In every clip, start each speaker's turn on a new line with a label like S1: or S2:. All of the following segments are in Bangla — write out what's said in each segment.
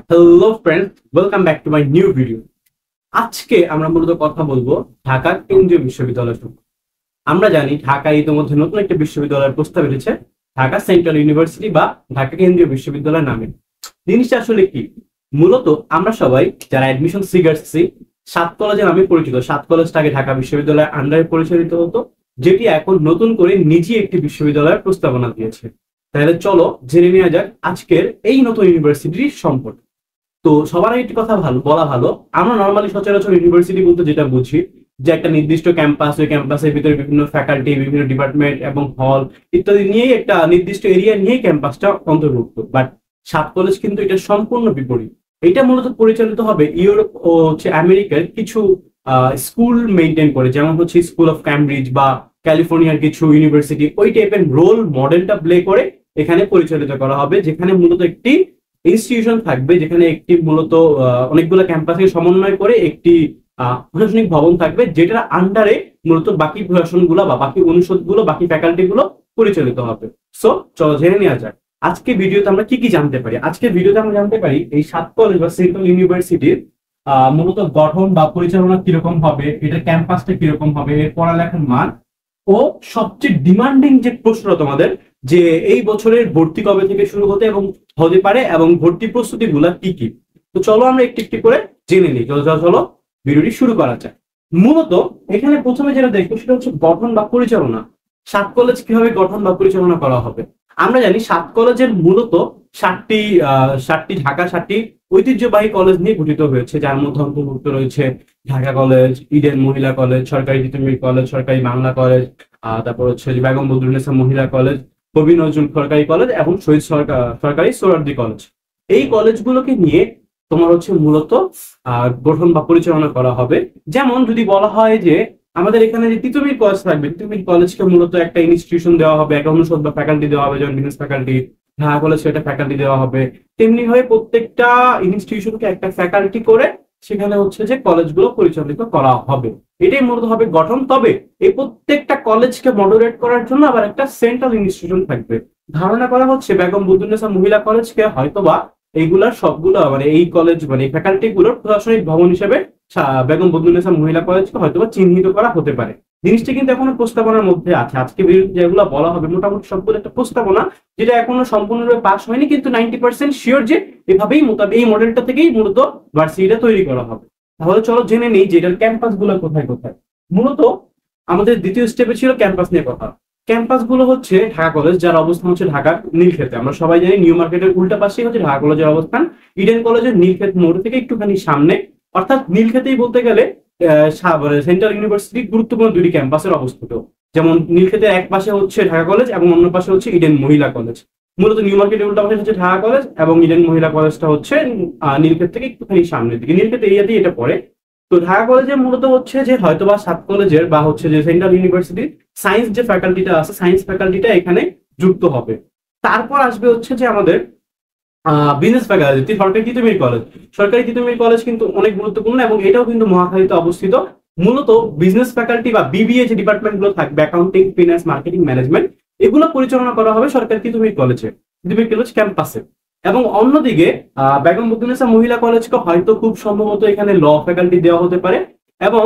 S1: Hello friends, welcome back to my new video. আজকে আমরা মূলত কথা বলবো ঢাকা কেন্দ্রীয় বিশ্ববিদ্যালয় সম্পর্কে। আমরা জানি ঢাকায় ইতিমধ্যে নতুন একটা বিশ্ববিদ্যালয়ের প্রস্তাব এসেছে, ঢাকা সেন্ট্রাল ইউনিভার্সিটি বা ঢাকা কেন্দ্রীয় বিশ্ববিদ্যালয় নামে। জিনিসটা আসলে কি? মূলত আমরা সবাই যারা অ্যাডমিশন সিগার্স আছি, সাত কলেজের নামে পরিচিত। সাত কলেজটা আগে ঢাকা বিশ্ববিদ্যালয়ের আন্ডারে পরিচালিত হতো, যেটি এখন নতুন করে নিজে একটি বিশ্ববিদ্যালয়ের প্রস্তাবনা দিয়েছে। তাহলে চলো জেনে নেওয়া যাক আজকের এই নতুন ইউনিভার্সিটির সম্পর্কে। তো সবার আগে একটি কথা বলা ভালো, আমরা নর্মালি সচরাচর ইউনিভার্সিটি বলতে যেটা বুঝি যে একটা নির্দিষ্ট ক্যাম্পাস, ওই ক্যাম্পাসের ভিতরে বিভিন্ন ফ্যাকাল্টি, বিভিন্ন ডিপার্টমেন্ট এবং হল ইত্যাদি নিয়েই একটা নির্দিষ্ট এরিয়া নিয়েই ক্যাম্পাসটা অন্তর্ভুক্ত। বাট সাত কলেজ কিন্তু এটা সম্পূর্ণ বিপরীত। এটা মূলত পরিচালিত হবে ইউরোপ ও আমেরিকার কিছু স্কুল মেনটেন করে, যেমন হচ্ছে স্কুল অফ ক্যামব্রিজ বা ক্যালিফোর্নিয়ার কিছু ইউনিভার্সিটি, ওই টাইপের রোল মডেলটা প্লে করে এখানে পরিচালিত করা হবে, যেখানে মূলত একটি ইনস্টিটিউশন থাকবে, যেখানে একটি মূলত অনেকগুলো ক্যাম্পাসকে সমন্বয় করে একটি প্রশাসনিক ভবন থাকবে, যেটার আন্ডারে মূলত বাকি প্রশাসনগুলো বা বাকি অনুষদগুলো, বাকি ফ্যাকাল্টি গুলো পরিচালিত হবে। সো চলো জেনে নেওয়া যাক আজকে ভিডিওতে আমরা কি কি জানতে পারি। আজকে ভিডিওতে আমরা জানতে পারি এই সাত কলেজ বা সেন্ট্রাল ইউনিভার্সিটির মূলত গঠন বা পরিচালনা কিরকম হবে, এটার ক্যাম্পাসটা কিরকম হবে, এর পড়ালেখার মান ও সবচেয়ে ডিমান্ডিং যে প্রশ্ন তোমাদের, যে এই বছরের ভর্তি কবে থেকে শুরু হতে এবং হতে পারে এবং ভর্তি প্রস্তুতি গুলা কি কি। তো চলো আমরা একটি একটি করে জেনে নিই। চলো ভিডিওটি শুরু করা যায়। মূলত এখানে প্রথমে যেটা দেখবো সেটা হচ্ছে গঠন বা পরিচালনা। সাত কলেজ কিভাবে গঠন বা পরিচালনা করা হবে। আমরা জানি সাত কলেজের মূলত সাতটি ঢাকা সাতটি ঐতিহ্যবাহী কলেজ নিয়ে গঠিত হয়েছে, যার মধ্যে অন্তর্ভুক্ত রয়েছে ঢাকা কলেজ, ইডেন মহিলা কলেজ, সরকারি তিতুমির কলেজ, সরকারি বাংলা কলেজ, তারপর হচ্ছে বেগম বদরুন্নেসা মহিলা কলেজ, কবি নজরুল সরকারি কলেজ এবং শহীদ সরকারি সোহরাওয়ার্দী কলেজ। এই কলেজগুলোকে নিয়ে তোমার হচ্ছে মূলত গঠন বা পরিচালনা করা হবে। যেমন যদি বলা হয় যে আমাদের এখানে যে তিতুমির কলেজ থাকবে, তিতুমির কলেজকে মূলত একটা ইনস্টিটিউশন দেওয়া হবে, একটা অনুষদ বা ফ্যাকাল্টি দেওয়া হবে, যেমন বিজনেস ফ্যাকাল্টি। ঢাকা কলেজ সেটা ফ্যাকাল্টি দেওয়া হবে। তেমনি ভাবে প্রত্যেকটা ইনস্টিটিউশনকে একটা ফ্যাকাল্টি করে সেখানে হচ্ছে যে কলেজগুলো পরিচালিত করা হবে। এটাই মূলত হবে গঠন। তবে এই প্রত্যেকটা কলেজকে মডারেট করার জন্য আবার একটা সেন্ট্রাল ইনস্টিটিউশন থাকবে। ধারণা করা হচ্ছে বেগম বদরুন্নেসা মহিলা কলেজকে হয়তোবা এইগুলার সবগুলো মানে এই কলেজ মানে এই ফ্যাকাল্টি গুলোর প্রশাসনিক ভবন হিসেবে বেগম বদরুন্নেসা মহিলা কলেজকে হয়তোবা চিহ্নিত করা হতে পারে। জিনিসটা কিন্তু এখনো প্রস্তাবনার মধ্যে আছে। আজকে যেগুলো বলা হবে মোটামুটি সবগুলো একটা প্রস্তাবনা, যেটা এখনো সম্পূর্ণরূপে পাস হয়নি, কিন্তু 90% শিওর যে এভাবেই এই মডেলটা থেকেই মূলত ভার্সিটিটা তৈরি করা হবে। তাহলে চলো জেনে নিই যে এটার ক্যাম্পাস গুলো কোথায় কোথায়। মূলত আমাদের দ্বিতীয় স্টেপে ছিল ক্যাম্পাস নিয়ে কথা। ক্যাম্পাস গুলো হচ্ছে ঢাকা কলেজ, যার অবস্থান হচ্ছে ঢাকার নীলক্ষেতে। আমরা সবাই জানি নিউ মার্কেটের উল্টা পাশেই হচ্ছে ঢাকা কলেজের অবস্থান। ইডেন কলেজের নীলক্ষেত মোড় থেকে একটুখানি সামনে, অর্থাৎ নীলক্ষেতেই বলতে গেলে সেন্ট্রাল ইউনিভার্সিটি গুরুত্বপূর্ণ দুটি ক্যাম্পাসের অবস্থিত। যেমন নীলক্ষেতের এক পাশে হচ্ছে ঢাকা কলেজ এবং অন্য পাশে হচ্ছে ইডেন মহিলা কলেজ। মূলত নিউ মার্কেটের উল্টা পাশে হচ্ছে ঢাকা কলেজ এবং ইডেন মহিলা কলেজটা হচ্ছে নীলক্ষেত থেকে একটুখানি সামনের দিকে, নীলক্ষেত এরিয়াতেই এটা পড়ে। তো ঢাকা কলেজে মূলত হচ্ছে যে হয়তোবা সাত কলেজের বা হচ্ছে যে সেন্ট্রাল ইউনিভার্সিটির সায়েন্স যে ফ্যাকাল্টিটা আছে, সায়েন্স ফ্যাকাল্টিটা এখানে যুক্ত হবে। তারপর আসবে হচ্ছে যে আমাদের বিজনেস ফ্যাকাল্টি, সরকারি তিতুমির কলেজ। সরকারি তিতুমির কলেজ কিন্তু অনেক গুরুত্বপূর্ণ এবং এটাও কিন্তু মহাখালীতে অবস্থিত। মূলত বিজনেস ফ্যাকাল্টি বা বিবিএ যে ডিপার্টমেন্ট গুলো থাকবে, অ্যাকাউন্টিং, ফিনান্স, মার্কেটিং, ম্যানেজমেন্ট, এগুলো পরিচালনা করা হবে সরকারি তিতুমির কলেজে, তিতুমির কলেজ ক্যাম্পাসে। এবং অন্যদিকে বেগম বদরুন্নেসা মহিলা কলেজকে হয়তো খুব সম্ভবত এখানে ল ফ্যাকাল্টি দেওয়া হতে পারে এবং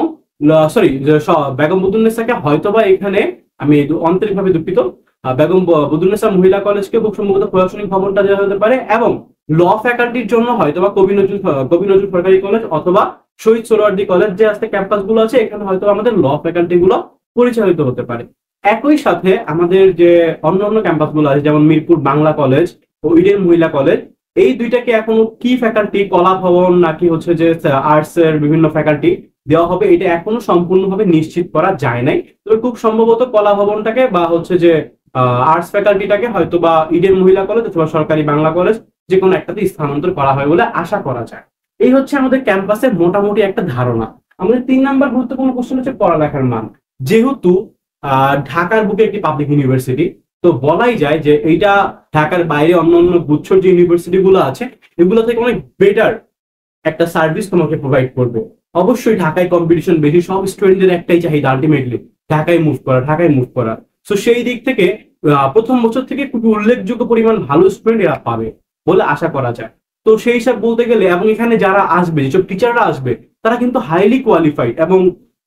S1: বেগম বদরুন্নেসাকে হয়তোবা এখানে, আমি আন্তরিকভাবে দুঃখিত, বেগম বদরুন্নেসা মহিলা কলেজকে খুব সম্ভবত প্রশাসনিক ভবনটা দেওয়া হতে পারে এবং ল ফ্যাকাল্টির জন্য হয়তোবা কবি নজরুল সরকারি কলেজ অথবা শহীদ সোহরাওয়ার্দী কলেজ যে আজকে ক্যাম্পাস গুলো আছে, এখানে হয়তো আমাদের ল ফ্যাকাল্টি গুলো পরিচালিত হতে পারে। একই সাথে আমাদের যে অন্য ক্যাম্পাস গুলো আছে, যেমন মিরপুর বাংলা কলেজ ও ইডেন মহিলা কলেজ, এই দুইটাকে এখনো কি ফ্যাকাল্টি, কলা ভবন নাকি হচ্ছে যে আর্টস এর বিভিন্ন ফ্যাকাল্টি দেওয়া হবে, এটা এখনো সম্পূর্ণভাবে নিশ্চিত করা যায় নাই। তবে খুব সম্ভবত কলা ভবনটাকে বা হচ্ছে যে আর্টস ফ্যাকাল্টিটাকে হয়তো বা ইডেন মহিলা কলেজ অথবা সরকারি বাংলা কলেজ যে কোনো একটাতে স্থানান্তর করা হয় বলে আশা করা যায়। এই হচ্ছে আমাদের ক্যাম্পাসের মোটামুটি একটা ধারণা। আমাদের 3 নাম্বার গুরুত্বপূর্ণ কোশ্চেন হচ্ছে পড়ালেখার মান। যেহেতু ঢাকার বুকে একটি পাবলিক ইউনিভার্সিটি, তো বলাই যায় যে এইটা ঢাকার বাইরে অন্যান্য গুচ্ছর যে ইউনিভার্সিটি গুলো আছে এগুলো থেকে অনেক বেটার একটা সার্ভিস তোমাকে প্রোভাইড করবে। অবশ্যই ঢাকায় কম্পিটিশন বেশি, সব স্টুডেন্টদের একটাই চাহিদা আলটিমেটলি ঢাকায় মুভ করা। তো সেই দিক থেকে প্রথম বছর থেকে খুবই উল্লেখযোগ্য পরিমাণ ভালো স্টুডেন্ট এরা পাবে বলে আশা করা যায়। তো সেই হিসাব বলতে গেলে, এবং এখানে যারা আসবে, যেসব টিচাররা আসবে, তারা কিন্তু হাইলি কোয়ালিফাইড, এবং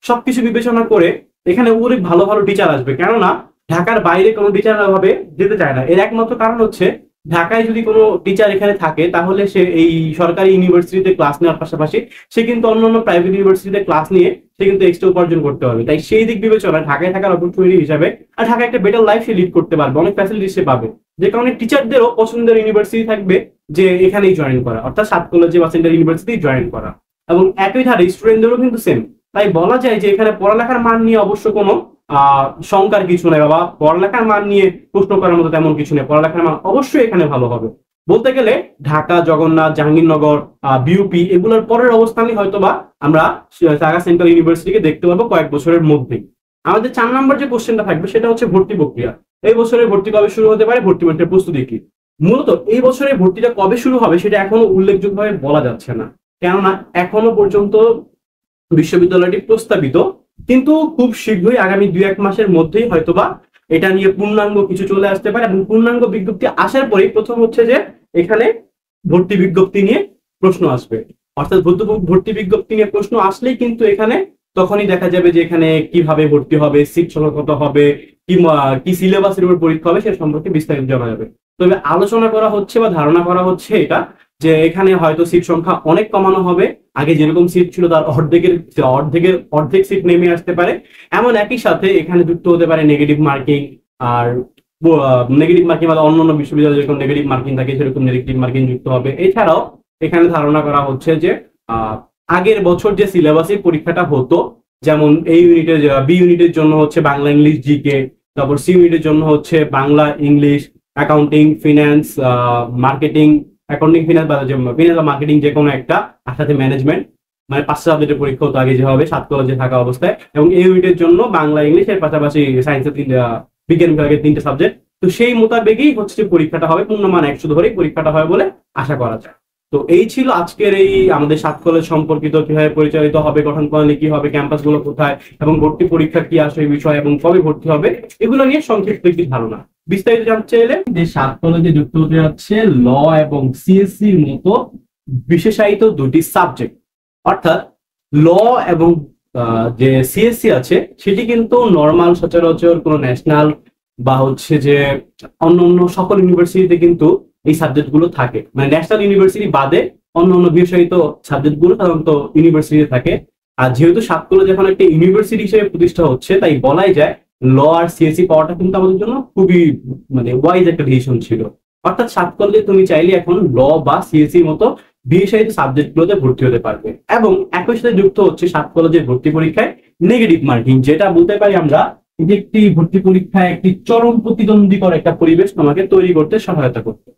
S1: সবকিছু বিবেচনা করে এখানে অনেক ভালো ভালো টিচার আসবে। কেননা ঢাকার বাইরে কোনো টিচার ভাবে যেতে চায় না। এর একমাত্র কারণ হচ্ছে, ঢাকায় যদি কোনো টিচার এখানে থাকে, তাহলে সে এই সরকারি ইউনিভার্সিটিতে ক্লাস নেওয়ার পাশাপাশি সে কিন্তু অন্যান্য প্রাইভেট ইউনিভার্সিটিতে ক্লাস নিয়ে সে কিন্তু এক্সট্রা উপার্জন করতে পারবে। তাই সেই দিক বিবেচনা ঢাকায় থাকার অপরচুনিটি হিসাবে, আর ঢাকায় একটা বেটার লাইফ সে লিড করতে পারবে, অনেক ফ্যাসিলিটি সে পাবে, যে কারণে টিচারদেরও পছন্দের ইউনিভার্সিটি থাকবে যে এখানেই জয়েন করা, অর্থাৎ সাত কলেজে বা সেন্ট্রাল ইউনিভার্সিটি জয়েন করা। এবং একই ধারে স্টুডেন্টদেরও কিন্তু সেম। তাই বলা যায় যে এখানে পড়ালেখার মান নিয়ে অবশ্য কোনো শঙ্কার কিছু নেই, বাবা পড়ালেখার মান নিয়ে প্রশ্ন করার মতো তেমন কিছু নেই। পড়ালেখার মান অবশ্যই এখানে ভালো হবে। বলতে গেলে ঢাকা, জগন্নাথ, জাহাঙ্গীরনগর, বিউপি এগুলোর পরের অবস্থানই হয়তোবা আমরা ঢাকা সেন্ট্রাল ইউনিভার্সিটিকে দেখতে পাবো কয়েক বছরের মধ্যেই। আমাদের 4 নম্বর যে কোশ্চেনটা থাকবে সেটা হচ্ছে ভর্তি প্রক্রিয়া। এই বছরের ভর্তি কবে শুরু হতে পারে, ভর্তি পরীক্ষার প্রস্তুতি কি? মূলত এই বছরের ভর্তিটা কবে শুরু হবে সেটা এখনো উল্লেখযোগ্যভাবে বলা যাচ্ছে না, কেননা এখনো পর্যন্ত বিশ্ববিদ্যালয়টি প্রস্তাবিত, কিন্তু খুব শীঘ্রই আগামী 2-1 মাসের মধ্যেই হয়তোবা এটা নিয়ে পূর্ণাঙ্গ কিছু চলে আসতে পারে। এবং পূর্ণাঙ্গ বিজ্ঞপ্তি আসার পরেই প্রথম হচ্ছে যে এখানে ভর্তি বিজ্ঞপ্তি নিয়ে প্রশ্ন আসবে, অর্থাৎ ভর্তি বিজ্ঞপ্তি নিয়ে প্রশ্ন আসলেই কিন্তু এখানে তখনই দেখা যাবে যে এখানে কিভাবে ভর্তি হবে, সিট সংখ্যা কত হবে, কি সিলেবাসের উপর পরীক্ষা হবে সে সম্পর্কে বিস্তারিত জানা যাবে। তবে আলোচনা করা হচ্ছে বা ধারণা করা হচ্ছে এটা, যে এখানে হয়তো সিট সংখ্যা অনেক কমানো হবে, আগে যেরকম সিট ছিল তার অর্ধেক সিট নেমে আসতে পারে। এমন একই সাথে এখানে যুক্ত হতে পারে নেগেটিভ মার্কিং। আর নেগেটিভ মার্কিং মানে অন্যান্য বিশ্ববিদ্যালয়ে যেরকম নেগেটিভ মার্কিং থাকে সেরকম নেগেটিভ মার্কিং যুক্ত হবে। এছাড়াও এখানে ধারণা করা হচ্ছে যে আগের বছর যে সিলেবাসের পরীক্ষাটা হতো, যেমন এই ইউনিটের বি ইউনিটের জন্য হচ্ছে বাংলা, ইংলিশ, জিকে, তারপর সি ইউনিটের জন্য হচ্ছে Bangla, English, accounting, finance, marketing, accounting, finance বা মার্কেটিং যে কোনো একটা, আর সাথে ম্যানেজমেন্ট, মানে 5টা সাবজেক্টের পরীক্ষা হতো আগে যেভাবে সাত কলেজে থাকা অবস্থায়। এবং এই ইউনিটের জন্য বাংলা, ইংলিশ এর পাশাপাশি সায়েন্সের বিজ্ঞান বিভাগের 3টে সাবজেক্ট। তো সেই মোতাবেকই হচ্ছে যে পরীক্ষাটা হবে, পূর্ণমান 100 ধরেই পরীক্ষাটা হয় বলে আশা করা যায়। তো এই ছিল আজকের এই আমাদের সাত কলেজ সম্পর্কিত, কিভাবে পরিচালিত হবে, গঠন প্রণালী কি হবে, ক্যাম্পাস গুলো কোথায়, এবং ভর্তি পরীক্ষা কি আসে এই বিষয়, এবং কবে ভর্তি হবে, এগুলো নিয়ে সংক্ষিপ্ত একটি ধারণা। বিস্তারিত জানতে চাইলে যে সাত কলেজে যুক্ত হতে যাচ্ছে ল এবং সিএসসি এর মতো বিশেষায়িত 2টি সাবজেক্ট। অর্থাৎ ল এবং যে সিএসসি আছে সেটি কিন্তু নর্মাল সচরাচর কোনো ন্যাশনাল বা হচ্ছে যে অন্য সকল ইউনিভার্সিটিতে কিন্তু এই সাবজেক্ট গুলো থাকে, মানে ন্যাশনাল ইউনিভার্সিটি বাদে অন্য বিশেষায়িত সাবজেক্ট গুলো সাধারণত ইউনিভার্সিটিতে থাকে। আর যেহেতু সাত কলেজ এখন একটা ইউনিভার্সিটি হিসেবে প্রতিষ্ঠা হচ্ছে, তাই বলাই যায় ল আর সিএসসি পাওয়াটা কিন্তু আমাদের জন্য খুবই মানে ওয়াইজ একটা ডিসিশন ছিল। অর্থাৎ সাত কলেজে তুমি চাইলে এখন ল বা সিএসসির মতো বিশেষায়িত সাবজেক্ট গুলোতে ভর্তি হতে পারবে। এবং একই সাথে যুক্ত হচ্ছে সাত কলেজের ভর্তি পরীক্ষায় নেগেটিভ মার্কিং, যেটা বলতে পারি আমরা যে একটি ভর্তি পরীক্ষায় একটি চরম প্রতিদ্বন্দ্বীকর একটা পরিবেশ তোমাকে তৈরি করতে সহায়তা করবে।